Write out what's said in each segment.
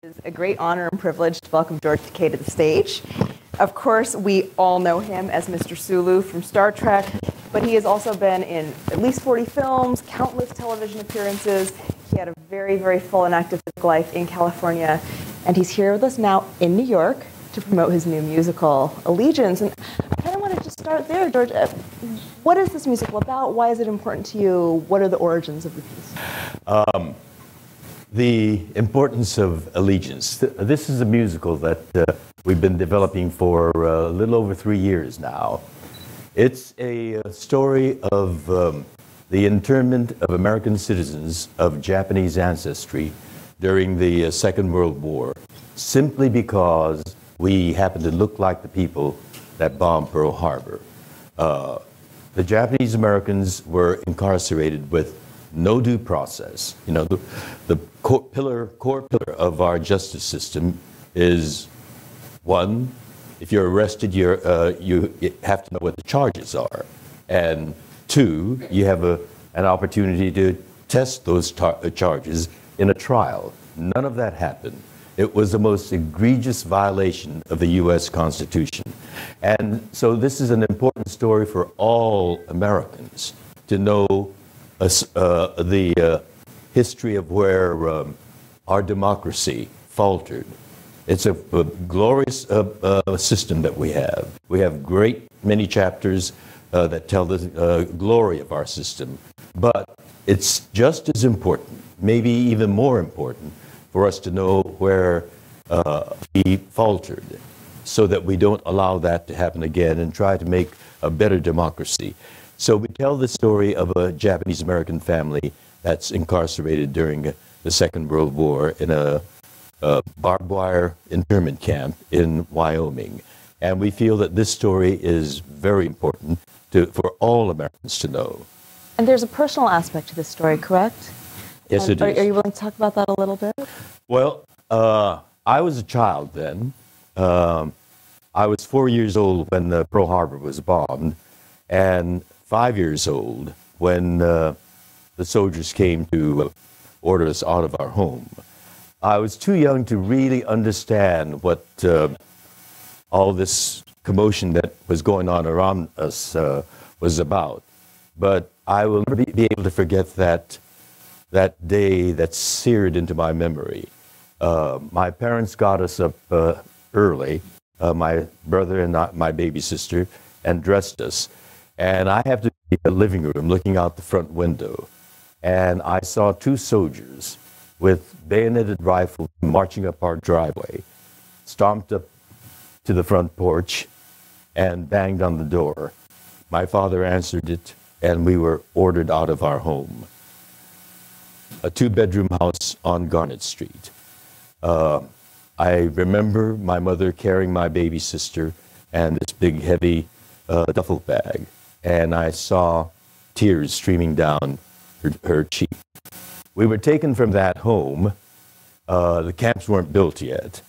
It's a great honor and privilege to welcome George Takei to the stage. Of course, we all know him as Mr. Sulu from Star Trek, but he has also been in at least 40 films, countless television appearances. He had a very, very full and active life in California, and he's here with us now in New York to promote his new musical, Allegiance. And I kind of wanted to start there, George. What is this musical about? Why is it important to you? What are the origins of the piece? The importance of Allegiance. This is a musical that we've been developing for a little over 3 years now. It's a story of the internment of American citizens of Japanese ancestry during the Second World War, simply because we happen to look like the people that bombed Pearl Harbor. The Japanese Americans were incarcerated with no due process. You know, the core pillar of our justice system is, one, if you're arrested, you have to know what the charges are, and two, you have an opportunity to test those charges in a trial. None of that happened. It was the most egregious violation of the U.S. Constitution. And so this is an important story for all Americans to know the history of where our democracy faltered. It's a glorious system that we have. We have great many chapters that tell the glory of our system. But it's just as important, maybe even more important, for us to know where we faltered, so that we don't allow that to happen again and try to make a better democracy. So we tell the story of a Japanese-American family that's incarcerated during the Second World War in a barbed wire internment camp in Wyoming. And we feel that this story is very important for all Americans to know. And there's a personal aspect to this story, correct? Yes, it is. Are you willing to talk about that a little bit? Well, I was a child then. I was 4 years old when Pearl Harbor was bombed, and 5 years old when the soldiers came to order us out of our home. I was too young to really understand what all this commotion that was going on around us was about. But I will never be able to forget that day that's seared into my memory. My parents got us up early, my brother and my baby sister, and dressed us. And I have to be in the living room looking out the front window. And I saw two soldiers with bayoneted rifles marching up our driveway, stomped up to the front porch, and banged on the door. My father answered it, and we were ordered out of our home. A two-bedroom house on Garnet Street. I remember my mother carrying my baby sister and this big, heavy duffel bag, and I saw tears streaming down her cheek. We were taken from that home. The camps weren't built yet,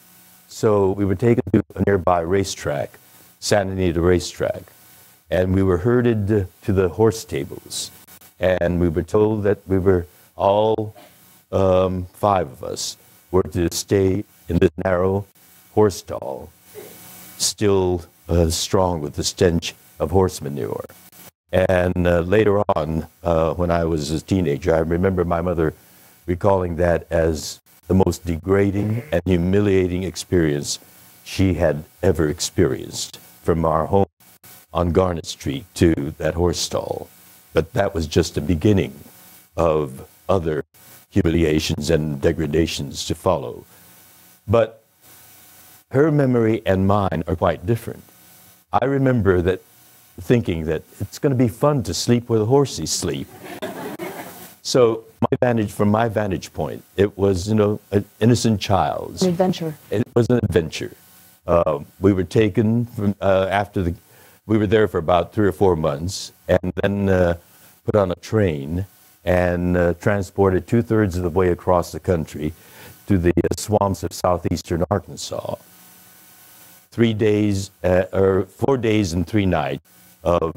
so we were taken to a nearby racetrack, Santa Anita Racetrack, and we were herded to the horse stables, and we were told that we were all 5 of us were to stay in this narrow horse stall, still strong with the stench of horse manure. And later on, when I was a teenager, I remember my mother recalling that as the most degrading and humiliating experience she had ever experienced, from our home on Garnet Street to that horse stall. But that was just the beginning of other humiliations and degradations to follow. But her memory and mine are quite different. I remember that thinking that it's going to be fun to sleep where the horses sleep. So from my vantage point, it was, an innocent child's. An adventure. It was an adventure. We were taken from we were there for about 3 or 4 months, and then put on a train and transported 2/3 of the way across the country to the swamps of southeastern Arkansas. 4 days and 3 nights of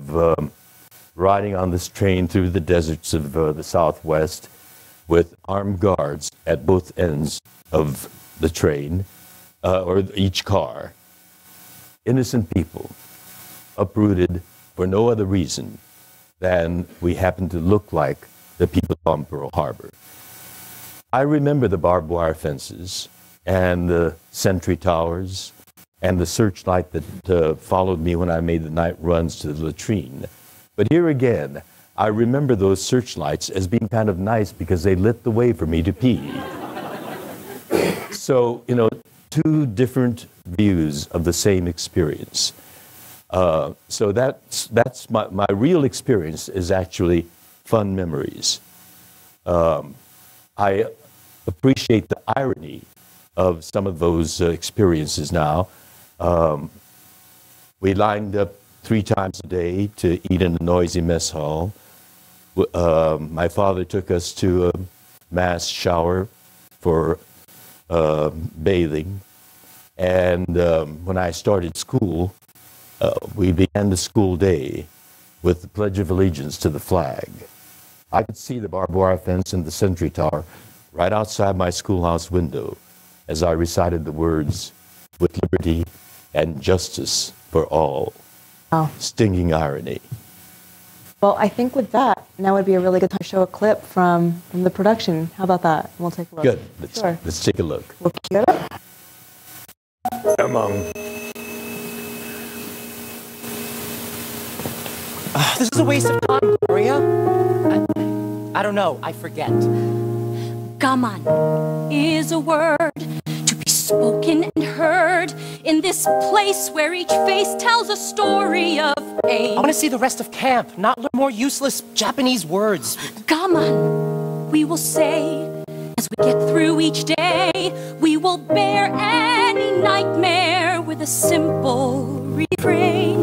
riding on this train through the deserts of the Southwest with armed guards at both ends of the train, or each car. Innocent people, uprooted for no other reason than we happen to look like the people on Pearl Harbor. I remember the barbed wire fences and the sentry towers and the searchlight that followed me when I made the night runs to the latrine. But here again, I remember those searchlights as being kind of nice because they lit the way for me to pee. So, you know, two different views of the same experience. So that's my real experience is actually fun memories. I appreciate the irony of some of those experiences now. We lined up 3 times a day to eat in a noisy mess hall. My father took us to a mass shower for bathing. And when I started school, we began the school day with the Pledge of Allegiance to the flag. I could see the barbed wire fence and the sentry tower right outside my schoolhouse window as I recited the words, "with liberty and justice for all." Wow. Stinging irony. Well, I think with that, now would be a really good time to show a clip from the production. How about that? We'll take a look. Good. Sure. Let's take a look. We'll cue it up. Come on. This is a waste of time, Gloria. I don't know. I forget. Gaman is a word to be spoken and heard in this place where each face tells a story of pain. I want to see the rest of camp, not learn more useless Japanese words. Gaman, we will say, as we get through each day, we will bear any nightmare with a simple refrain.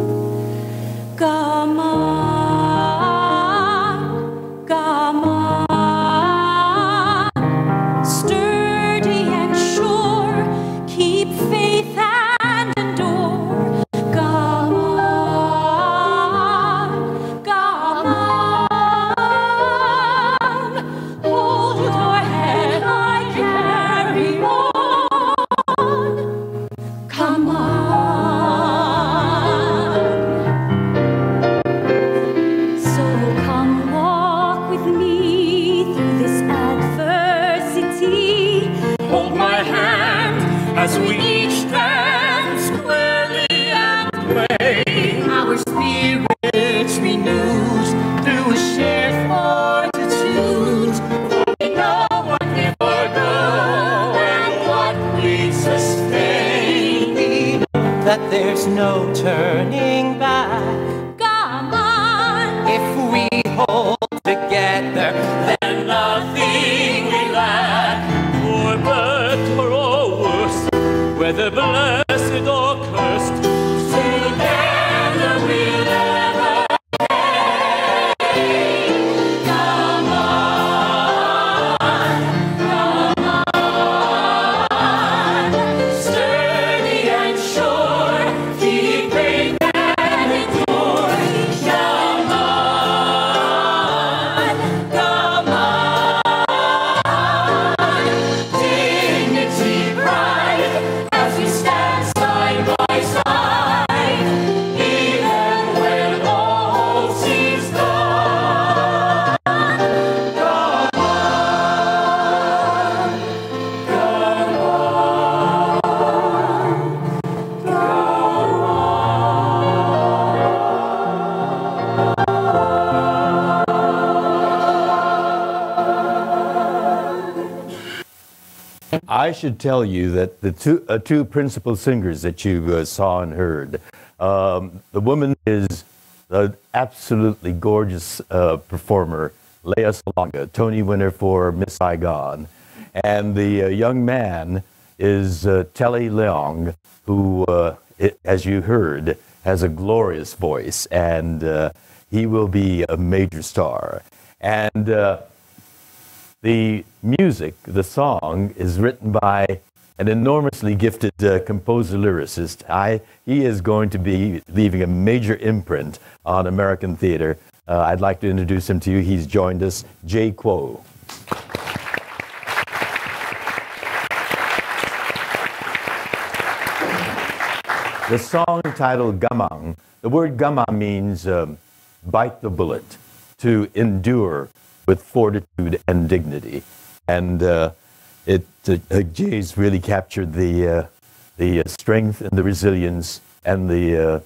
Gaman, gaman. Sturdy and sure, keep faith and endure. Gaman, gaman. Hold your head, I carry on. Come on. So come walk with me through this adversity. Hold my hand as we each stand squarely and pray. Our spirits renewed through a shared fortitude. For we know what we forego and what we sustain. We know that there's no turning back. Come on. If we hold together, And nothing we lack, for better or worse, whether blessed or cursed, together we'll never come on, sturdy and sure, keep faith and endure. Come on, dignity, pride, as we stand side by side, even when all seems gone. Come on, come I should tell you that the two principal singers that you saw and heard, the woman is an absolutely gorgeous performer, Salonga, Tony winner for Miss Saigon. And the young man is Telly Leung, who, as you heard, has a glorious voice, and he will be a major star. And the music, the song, is written by an enormously gifted composer-lyricist. He is going to be leaving a major imprint on American theater. I'd like to introduce him to you. He's joined us, Jay Kuo. the song titled Gamang, the word gamang means bite the bullet, to endure with fortitude and dignity. And Jay's really captured the strength and the resilience and the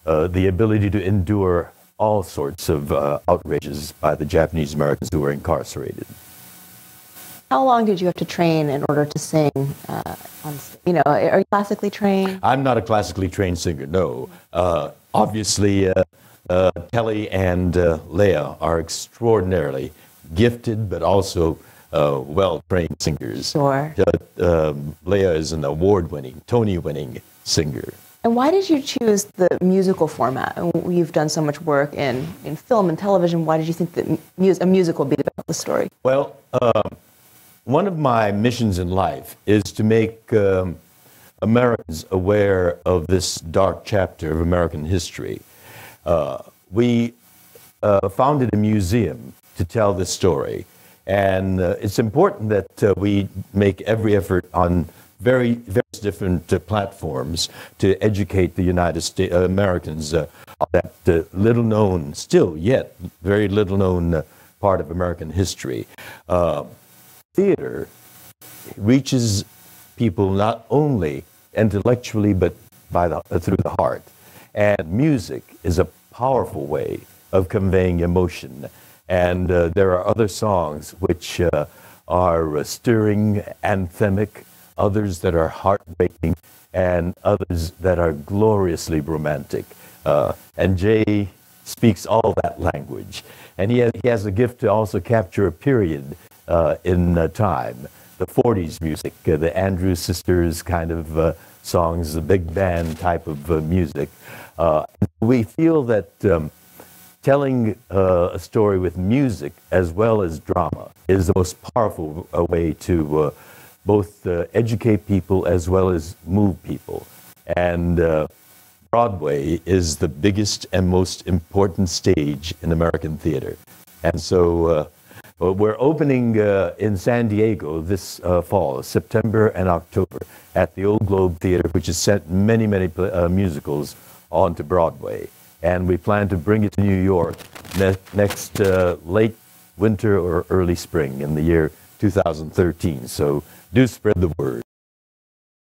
ability to endure all sorts of outrages by the Japanese Americans who were incarcerated. How long did you have to train in order to sing on stage? You know, are you classically trained? I'm not a classically trained singer, no. Obviously, Telly and Leah are extraordinarily gifted, but also well-trained singers. Sure. Leah is an award-winning, Tony-winning singer. And why did you choose the musical format? You've done so much work in film and television. Why did you think that a musical would be about the story? Well, one of my missions in life is to make Americans aware of this dark chapter of American history. We founded a museum to tell this story, and it's important that we make every effort on various different platforms to educate the United States Americans on that little known, still yet very little known part of American history. Theater reaches people not only intellectually but through the heart, and music is a powerful way of conveying emotion. And there are other songs which are stirring, anthemic, others that are heartbreaking, and others that are gloriously romantic. And Jay speaks all that language. And he has a gift to also capture a period in time. The 40s music, the Andrews Sisters kind of songs, the big band type of music. We feel that telling a story with music as well as drama is the most powerful way to both educate people as well as move people. And Broadway is the biggest and most important stage in American theater. And so we're opening in San Diego this fall, September and October, at the Old Globe Theater, which has sent many, many musicals onto Broadway. And we plan to bring it to New York next late winter or early spring in the year 2013. So do spread the word.